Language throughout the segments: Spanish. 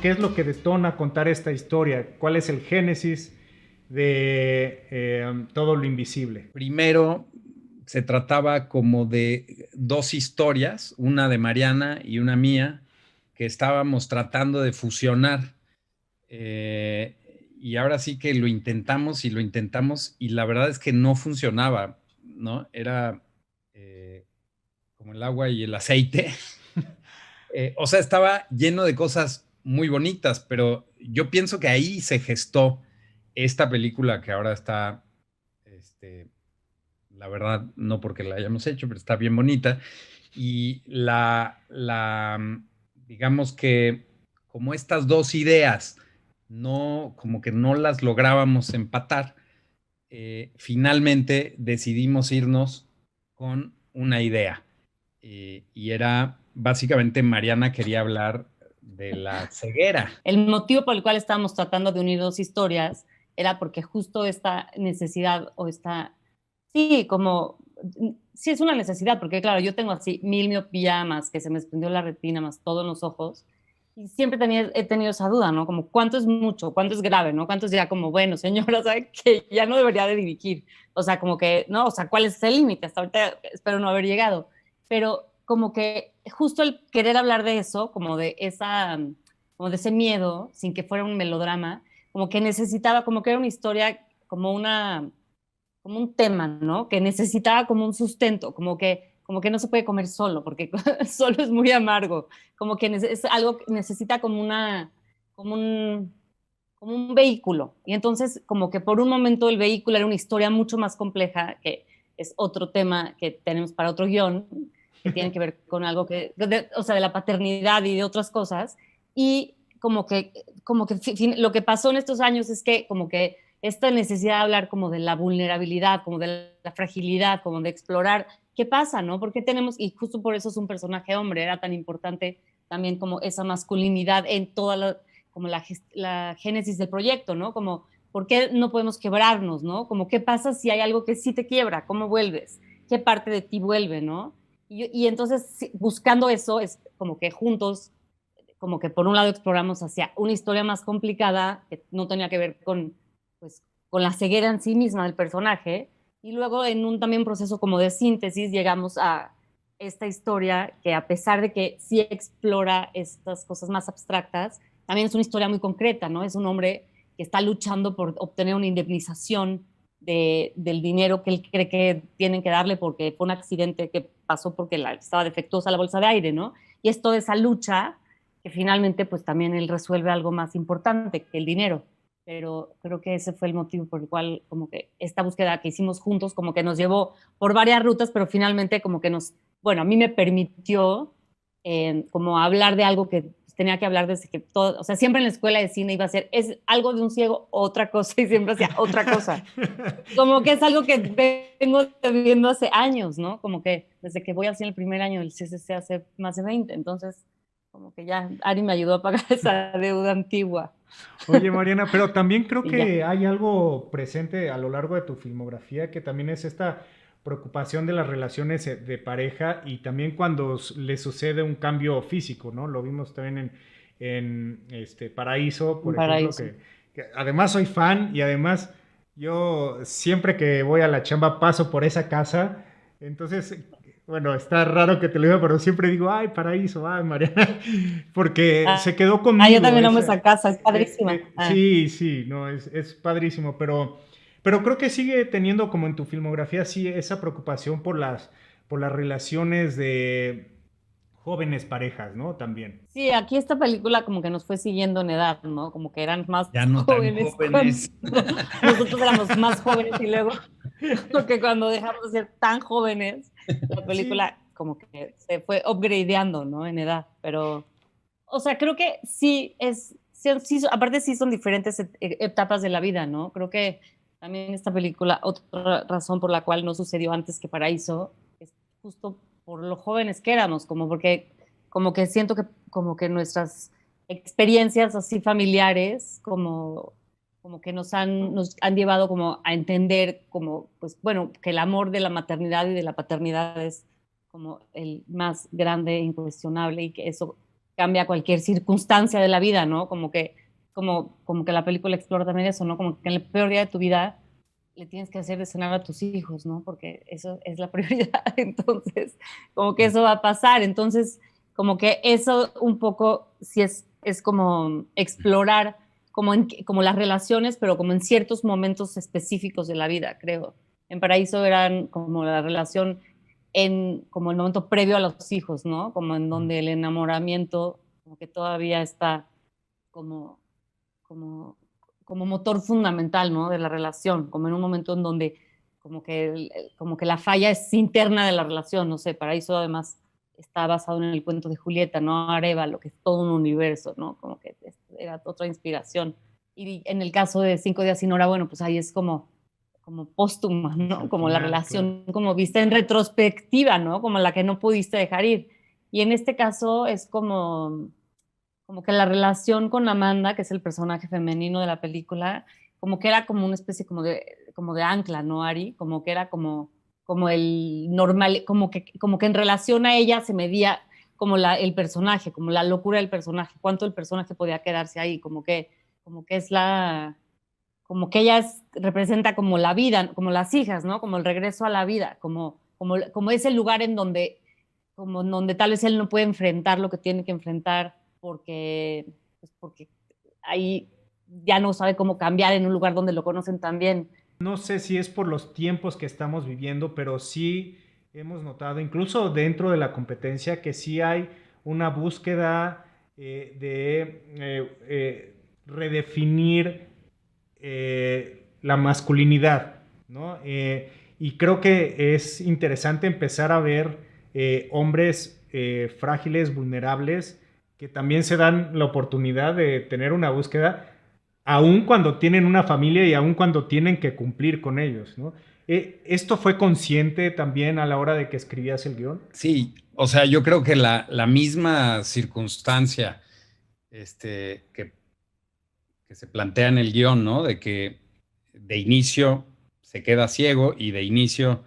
¿Qué es lo que detona contar esta historia? ¿Cuál es el génesis de todo lo invisible? Primero, se trataba como de dos historias, una de Mariana y una mía, que estábamos tratando de fusionar. Y ahora sí que lo intentamos y lo intentamos y la verdad es que no funcionaba, ¿no? Era como el agua y el aceite. O sea, estaba lleno de cosas muy bonitas, pero yo pienso que ahí se gestó esta película que ahora está, este, la verdad, no porque la hayamos hecho, pero está bien bonita. Y digamos que como estas dos ideas, no, como que no las lográbamos empatar, finalmente decidimos irnos con una idea. Y era, básicamente, Mariana quería hablar de la ceguera. El motivo por el cual estábamos tratando de unir dos historias era porque justo esta necesidad o esta, sí, como, sí es una necesidad, porque claro, yo tengo así mil miopía más que se me desprendió la retina más todo en los ojos, y siempre he tenido esa duda, ¿no? Como cuánto es mucho, cuánto es grave, ¿no? Cuánto es ya como, bueno, señora, ¿sabe que ya no debería de dirigir? O sea, como que, no, o sea, ¿cuál es el límite? Hasta ahorita espero no haber llegado. Pero como que justo el querer hablar de eso, como de esa, como de ese miedo, sin que fuera un melodrama, como que necesitaba, como que era una historia, como una, como un tema, ¿no? Que necesitaba como un sustento, como que no se puede comer solo, porque solo es muy amargo, como que es algo que necesita como una, como un, como un vehículo. Y entonces, como que por un momento el vehículo era una historia mucho más compleja, que es otro tema que tenemos para otro guión, que tiene que ver con algo que, o sea, de la paternidad y de otras cosas. Y como que lo que pasó en estos años es que como que esta necesidad de hablar como de la vulnerabilidad, como de la fragilidad, como de explorar qué pasa, ¿no? ¿Por qué tenemos, y justo por eso es un personaje hombre, era tan importante también como esa masculinidad en toda la, como la génesis del proyecto, ¿no? Como, ¿por qué no podemos quebrarnos, ¿no? Como, ¿qué pasa si hay algo que sí te quiebra? ¿Cómo vuelves? ¿Qué parte de ti vuelve, ¿no? Y entonces, buscando eso, es como que juntos, como que por un lado exploramos hacia una historia más complicada, que no tenía que ver con, pues, con la ceguera en sí misma del personaje, y luego en un también proceso como de síntesis llegamos a esta historia que a pesar de que sí explora estas cosas más abstractas, también es una historia muy concreta, ¿no? Es un hombre que está luchando por obtener una indemnización del dinero que él cree que tienen que darle porque fue un accidente que pasó porque estaba defectuosa la bolsa de aire, ¿no? Y es toda esa lucha que finalmente pues también él resuelve algo más importante que el dinero. Pero creo que ese fue el motivo por el cual como que esta búsqueda que hicimos juntos como que nos llevó por varias rutas, pero finalmente como que nos, bueno, a mí me permitió como hablar de algo que tenía que hablar desde que todo, o sea, siempre en la escuela de cine iba a ser, es algo de un ciego, otra cosa, y siempre hacía otra cosa. Como que es algo que vengo viendo hace años, ¿no? Como que desde que voy hacia el primer año del CCC hace más de 20, entonces como que ya Ari me ayudó a pagar esa deuda antigua. Oye, Mariana, pero también creo Y ya. que hay algo presente a lo largo de tu filmografía que también es esta preocupación de las relaciones de pareja y también cuando le sucede un cambio físico, ¿no? Lo vimos también en Paraíso, Un por ejemplo, paraíso. que además soy fan y además yo siempre que voy a la chamba paso por esa casa, entonces, bueno, está raro que te lo diga, pero siempre digo, ay, Paraíso, ay, Mariana, porque se quedó Yo conmigo también amo esa, esa casa, es padrísima. sí, sí, no, es padrísimo, pero creo que sigue teniendo como en tu filmografía, sí, esa preocupación por las relaciones de jóvenes parejas, ¿no? También. Sí, aquí esta película como que nos fue siguiendo en edad, ¿no? Como que eran más Ya no tan jóvenes cuando jóvenes. nosotros éramos más jóvenes y luego como que cuando dejamos de ser tan jóvenes, la Sí, película como que se fue upgradeando, ¿no? En edad, pero, o sea, creo que sí es, sí, sí, aparte sí son diferentes etapas de la vida, ¿no? Creo que también esta película, otra razón por la cual no sucedió antes que Paraíso, es justo por lo jóvenes que éramos, como porque, como que siento que, como que nuestras experiencias así familiares, como que nos han llevado como a entender como, pues bueno, que el amor de la maternidad y de la paternidad es como el más grande, incuestionable, y que eso cambia cualquier circunstancia de la vida, ¿no? Como que la película explora también eso, ¿no? Como que en el peor día de tu vida le tienes que hacer de cenar a tus hijos, ¿no? Porque eso es la prioridad. Entonces, como que eso va a pasar. Entonces, como que eso un poco sí es como explorar como las relaciones, pero como en ciertos momentos específicos de la vida, creo. En Paraíso eran como la relación como el momento previo a los hijos, ¿no? Como en donde el enamoramiento como que todavía está como, como, como motor fundamental, ¿no? De la relación, como en un momento en donde como que la falla es interna de la relación, no sé, Paraíso además está basado en el cuento de Julieta, ¿no? Arévalo, que es todo un universo, ¿no? Como que era otra inspiración. Y en el caso de Cinco días sin hora, bueno, pues ahí es como póstuma, ¿no? Como la relación, claro, como vista en retrospectiva, ¿no? Como la que no pudiste dejar ir. Y en este caso es como que la relación con Amanda, que es el personaje femenino de la película, como que era como una especie como de ancla, ¿no, Ari? Como que era como el normal, como que en relación a ella se medía como el personaje, como la locura del personaje, cuánto el personaje podía quedarse ahí, como que es como que ella representa como la vida, como las hijas, ¿no? Como el regreso a la vida, como ese lugar como en donde tal vez él no puede enfrentar lo que tiene que enfrentar porque ahí ya no sabe cómo cambiar en un lugar donde lo conocen tan bien. No sé si es por los tiempos que estamos viviendo, pero sí hemos notado, incluso dentro de la competencia, que sí hay una búsqueda de redefinir la masculinidad, ¿no? Y creo que es interesante empezar a ver hombres frágiles, vulnerables, que también se dan la oportunidad de tener una búsqueda, aun cuando tienen una familia y aun cuando tienen que cumplir con ellos, ¿no? ¿Esto fue consciente también a la hora de que escribías el guión? Sí, o sea, yo creo que la misma circunstancia que se plantea en el guión, ¿no? De que de inicio se queda ciego y de inicio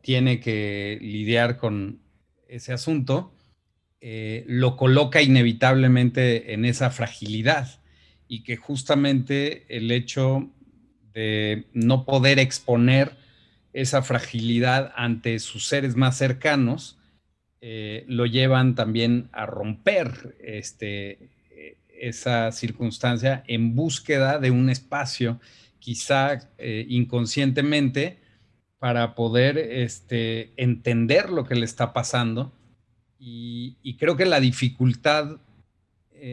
tiene que lidiar con ese asunto, lo coloca inevitablemente en esa fragilidad y que justamente el hecho de no poder exponer esa fragilidad ante sus seres más cercanos, lo llevan también a romper esa circunstancia en búsqueda de un espacio, quizá inconscientemente, para poder entender lo que le está pasando. Y creo que la dificultad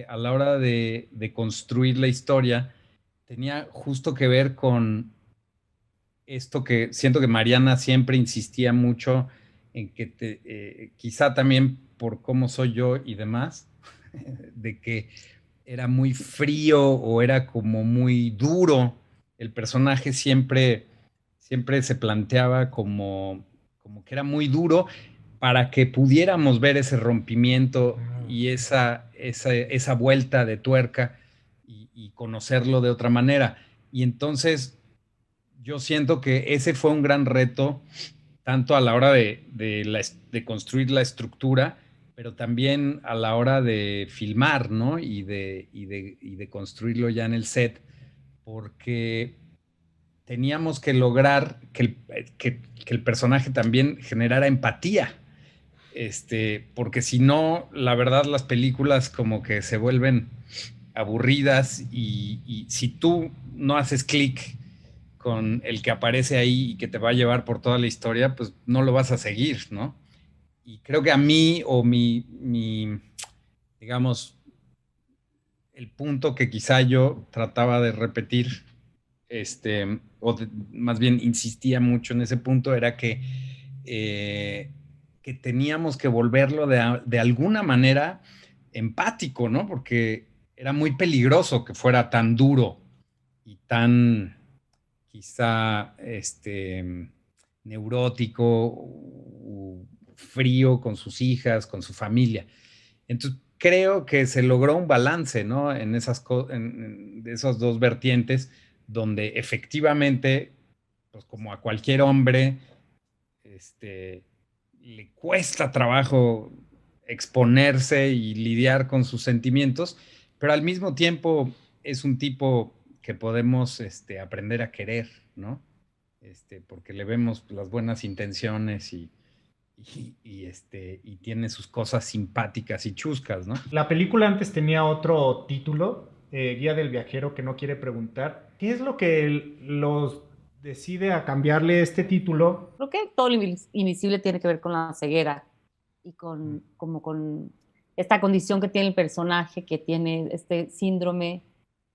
a la hora de construir la historia tenía justo que ver con esto que siento que Mariana siempre insistía mucho en que quizá también por cómo soy yo y demás, de que era muy frío o era como muy duro. El personaje siempre se planteaba como que era muy duro para que pudiéramos ver ese rompimiento y esa vuelta de tuerca y conocerlo de otra manera. Y entonces yo siento que ese fue un gran reto, tanto a la hora de construir la estructura, pero también a la hora de filmar, ¿no? Y de construirlo ya en el set, porque teníamos que lograr que el personaje también generara empatía. Porque si no, la verdad, las películas como que se vuelven aburridas y si tú no haces clic con el que aparece ahí y que te va a llevar por toda la historia, pues no lo vas a seguir, ¿no? Y creo que a mí o digamos, el punto que quizá yo trataba de repetir, más bien insistía mucho en ese punto, era que teníamos que volverlo de alguna manera empático, ¿no? Porque era muy peligroso que fuera tan duro y tan quizá neurótico, frío con sus hijas, con su familia. Entonces, creo que se logró un balance, ¿no? De esas dos vertientes, donde efectivamente, pues como a cualquier hombre, le cuesta trabajo exponerse y lidiar con sus sentimientos, pero al mismo tiempo es un tipo que podemos aprender a querer, ¿no? Porque le vemos las buenas intenciones y tiene sus cosas simpáticas y chuscas, ¿no? La película antes tenía otro título, Guía del viajero que no quiere preguntar. ¿Qué es lo que los decide a cambiarle este título? Creo que todo lo invisible tiene que ver con la ceguera y como con esta condición que tiene el personaje, que tiene este síndrome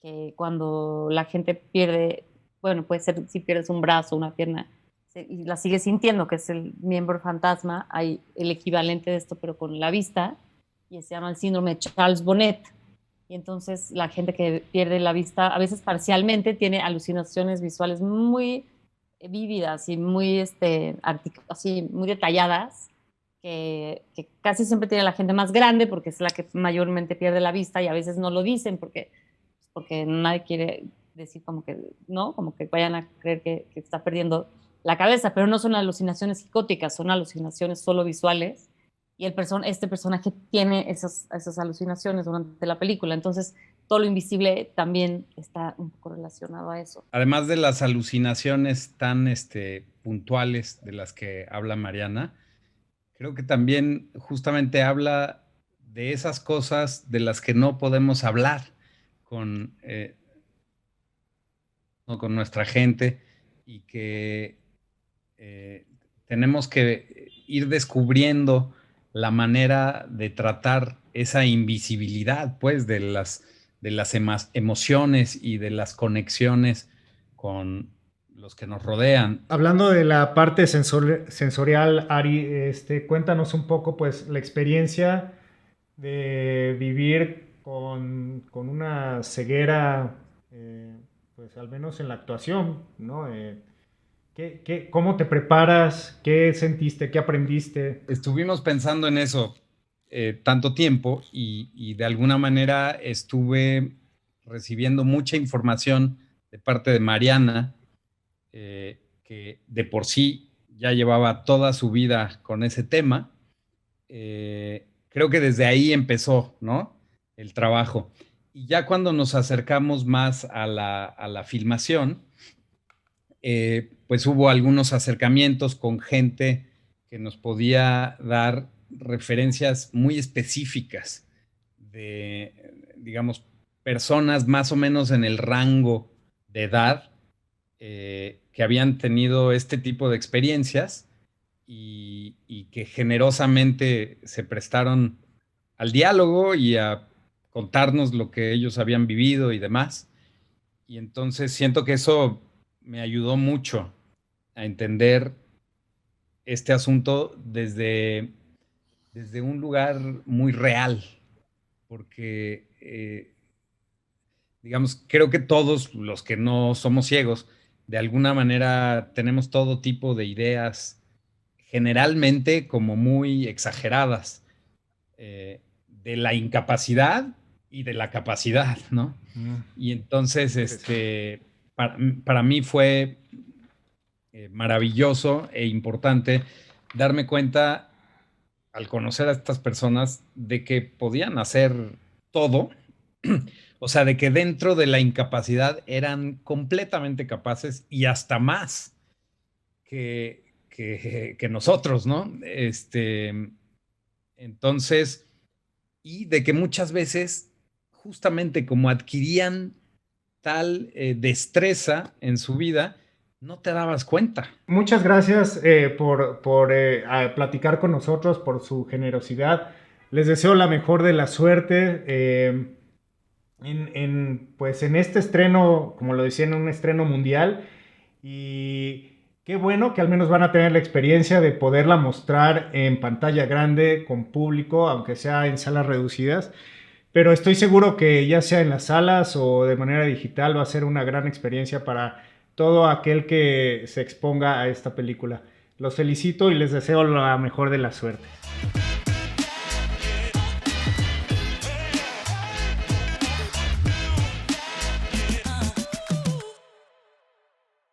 que cuando la gente pierde, bueno, puede ser si pierdes un brazo, una pierna, y la sigues sintiendo, que es el miembro fantasma, hay el equivalente de esto, pero con la vista, y se llama el síndrome de Charles Bonnet. Y entonces la gente que pierde la vista, a veces parcialmente, tiene alucinaciones visuales muy vívidas y muy, así, muy detalladas, que casi siempre tiene la gente más grande porque es la que mayormente pierde la vista y a veces no lo dicen porque nadie quiere decir como que, ¿no? Como que vayan a creer que está perdiendo la cabeza, pero no son alucinaciones psicóticas, son alucinaciones solo visuales y este personaje tiene esas alucinaciones durante la película, entonces todo lo invisible también está un poco relacionado a eso. Además de las alucinaciones tan puntuales de las que habla Mariana, creo que también justamente habla de esas cosas de las que no podemos hablar con, no, con nuestra gente y que tenemos que ir descubriendo la manera de tratar esa invisibilidad, pues, de las emociones y de las conexiones con los que nos rodean. Hablando de la parte sensorial, Ari, cuéntanos un poco, pues, la experiencia de vivir con una ceguera, pues, al menos en la actuación, ¿no? ¿Cómo te preparas? ¿Qué sentiste? ¿Qué aprendiste? Estuvimos pensando en eso tanto tiempo y de alguna manera estuve recibiendo mucha información de parte de Mariana, que de por sí ya llevaba toda su vida con ese tema. Creo que desde ahí empezó, ¿no? El trabajo. Y ya cuando nos acercamos más a la filmación, pues hubo algunos acercamientos con gente que nos podía dar referencias muy específicas de, digamos, personas más o menos en el rango de edad que habían tenido este tipo de experiencias y que generosamente se prestaron al diálogo y a contarnos lo que ellos habían vivido y demás. Y entonces siento que eso me ayudó mucho a entender este asunto desde un lugar muy real, porque, digamos, creo que todos los que no somos ciegos, de alguna manera tenemos todo tipo de ideas, generalmente como muy exageradas, de la incapacidad y de la capacidad, ¿no? Y entonces, para mí fue maravilloso e importante darme cuenta al conocer a estas personas de que podían hacer todo, o sea, de que dentro de la incapacidad eran completamente capaces y hasta más que nosotros, ¿no? Entonces, y de que muchas veces, justamente como adquirían tal destreza en su vida, no te dabas cuenta. Muchas gracias por platicar con nosotros, por su generosidad. Les deseo la mejor de la suerte pues en este estreno, como lo decía, en un estreno mundial. Y qué bueno que al menos van a tener la experiencia de poderla mostrar en pantalla grande, con público, aunque sea en salas reducidas. Pero estoy seguro que ya sea en las salas o de manera digital va a ser una gran experiencia para todo aquel que se exponga a esta película. Los felicito y les deseo la mejor de la suerte.